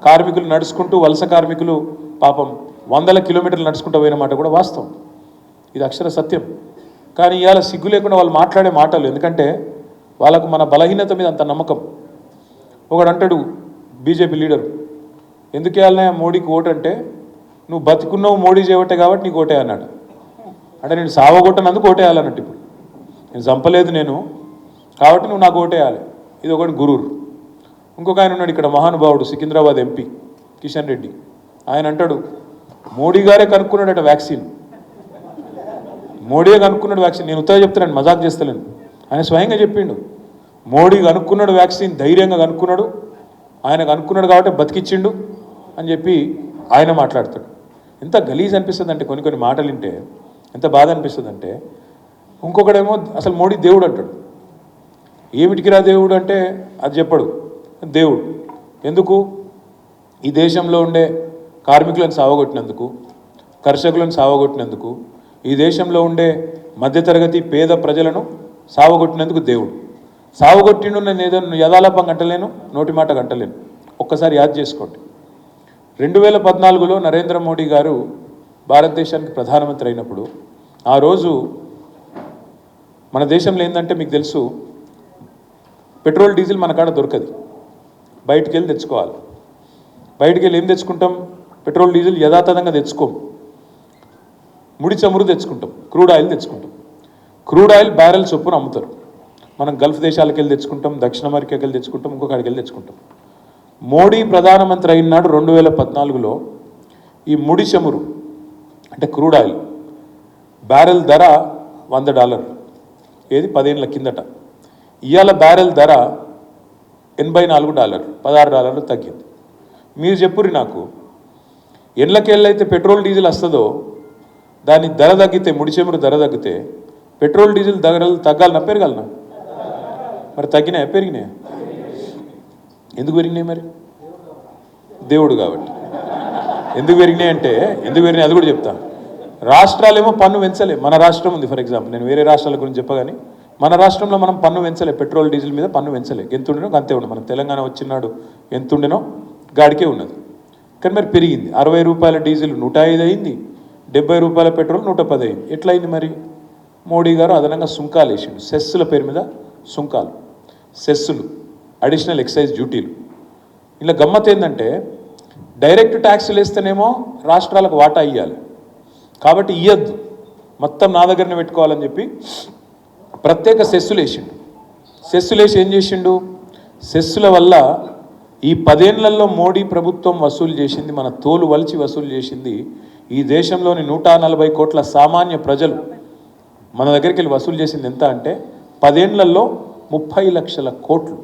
కార్మికులు నడుచుకుంటూ వలస కార్మికులు పాపం వందల కిలోమీటర్లు నడుచుకుంటూ పోయిన మాట కూడా వాస్తవం. ఇది అక్షర సత్యం. కానీ ఇవాళ సిగ్గు లేకుండా వాళ్ళు మాట్లాడే మాటలు, ఎందుకంటే వాళ్ళకు మన బలహీనత మీద అంత నమ్మకం. ఒకడు అంటాడు బీజేపీ లీడర్, ఎందుకు వేయాలనే మోడీకి ఓటు అంటే, నువ్వు బతికున్నావు మోడీ చేయబట్టే కాబట్టి నీకు ఓటే అన్నాడు. అంటే నేను సావగొట్టనందుకు ఓటేయాలన్నట్టు. ఇప్పుడు నేను చంపలేదు నేను కాబట్టి నువ్వు నాకు ఓటేయాలి. ఇది ఒకటి గురూరు. ఇంకొక ఆయన ఉన్నాడు ఇక్కడ, మహానుభావుడు, సికింద్రాబాద్ ఎంపీ కిషన్ రెడ్డి. ఆయన అంటాడు మోడీ గారే కనుక్కున్నాడట వ్యాక్సిన్, మోడీయే కనుక్కున్నాడు వ్యాక్సిన్. నేను ఉత్తగా చెప్తున్నాను, మజాక్ చేస్తలేను. ఆయన స్వయంగా చెప్పిండు, మోడీ కనుక్కున్నాడు వ్యాక్సిన్, ధైర్యంగా కనుక్కున్నాడు, ఆయన కనుక్కున్నాడు కాబట్టి బతికిచ్చిండు అని చెప్పి ఆయన మాట్లాడతాడు. ఎంత గలీజ్ అనిపిస్తుంది అంటే కొన్ని కొన్ని మాటలు వింటే ఎంత బాధ అనిపిస్తుంది అంటే. ఇంకొకడేమో అసలు మోడీ దేవుడు అంటాడు. ఏమిటికిరా దేవుడు అంటే అది చెప్పడు. దేవుడు ఎందుకు? ఈ దేశంలో ఉండే కార్మికులను సావగొట్టినందుకు, కర్షకులను సావగొట్టినందుకు, ఈ దేశంలో ఉండే మధ్యతరగతి పేద ప్రజలను సావగొట్టినందుకు దేవుడు. సావగొట్టిండు నేను ఏదో యథాలాపం గంటలేను, నోటి మాట గంటలేను. ఒక్కసారి యాద్ చేసుకోండి. 2014లో నరేంద్ర మోడీ గారు భారతదేశానికి ప్రధానమంత్రి అయినప్పుడు ఆ రోజు మన దేశంలో ఏంటంటే మీకు తెలుసు, పెట్రోల్ డీజిల్ మన కాడ దొరకదు, బయటికి వెళ్ళి తెచ్చుకోవాలి. బయటికి వెళ్ళి ఏం తెచ్చుకుంటాం? పెట్రోల్ డీజిల్ యథాతథంగా తెచ్చుకోం, ముడి చమురు తెచ్చుకుంటాం, క్రూడ్ ఆయిల్ తెచ్చుకుంటాం. క్రూడ్ ఆయిల్ బ్యారెల్ చొప్పున అమ్ముతారు. మనం గల్ఫ్ దేశాలకు వెళ్ళి తెచ్చుకుంటాం, దక్షిణ అమెరికాకి వెళ్ళి తెచ్చుకుంటాం, ఇంకొకడికి వెళ్ళి తెచ్చుకుంటాం. మోడీ ప్రధానమంత్రి అయినాడు 2014లో ఈ ముడి చమురు అంటే క్రూడ్ ఆయిల్ బ్యారెల్ ధర $100. ఏది 10 ఏళ్ళ కిందట. ఇవాళ బ్యారెల్ ధర $84, $16 తగ్గింది. మీరు చెప్పుర్రి నాకు, ఎళ్ళకేళ్ళైతే పెట్రోల్ డీజిల్ వస్తుందో దాని ధర తగ్గితే, ముడి చమురు ధర తగ్గితే పెట్రోల్ డీజిల్ ధరలు తగ్గాలన్నా పెరగాలన్నా? మరి తగ్గినాయా పెరిగినాయా? ఎందుకు పెరిగినాయి? మరి దేవుడు కాబట్టి. ఎందుకు పెరిగినాయి అంటే, ఎందుకు పెరిగినాయి అది కూడా చెప్తాను. రాష్ట్రాలేమో పన్ను పెంచలే. మన రాష్ట్రం ఉంది ఫర్ ఎగ్జాంపుల్, నేను వేరే రాష్ట్రాల గురించి చెప్పగాని, మన రాష్ట్రంలో మనం పన్ను పెంచలే, పెట్రోల్ డీజిల్ మీద పన్ను పెంచలే. ఎంత ఉండేనో అంతే ఉండదు. మనం తెలంగాణ వచ్చినాడు ఎంత ఉండేనో గాడికే ఉన్నది. కానీ మరి పెరిగింది. ₹60 డీజిల్ 105 అయింది, ₹70 పెట్రోల్ 110 అయింది. ఎట్లా అయింది మరి? మోడీ గారు అదనంగా సుంకాలు వేసిండు, సెస్సుల పేరు మీద సుంకాలు, సెస్సులు, అడిషనల్ ఎక్సైజ్ డ్యూటీలు. ఇలా గమ్మత్ ఏంటంటే, డైరెక్ట్ ట్యాక్సులు వేస్తేనేమో రాష్ట్రాలకు వాటా ఇవ్వాలి, కాబట్టి ఇవ్వద్దు, మొత్తం నా దగ్గరనే పెట్టుకోవాలని చెప్పి ప్రత్యేక సెస్సులు వేసిండు. సెస్సులు వేసి ఏం చేసిండు? సెస్సుల వల్ల ఈ 10 ఏళ్లలో మోడీ ప్రభుత్వం వసూలు చేసింది, మన తోలు వలిచి వసూలు చేసింది, ఈ దేశంలోని 140 కోట్ల సామాన్య ప్రజలు మన దగ్గరికి వెళ్ళి వసూలు చేసింది ఎంత అంటే 10 ఏళ్లలో 30 లక్షల కోట్లు.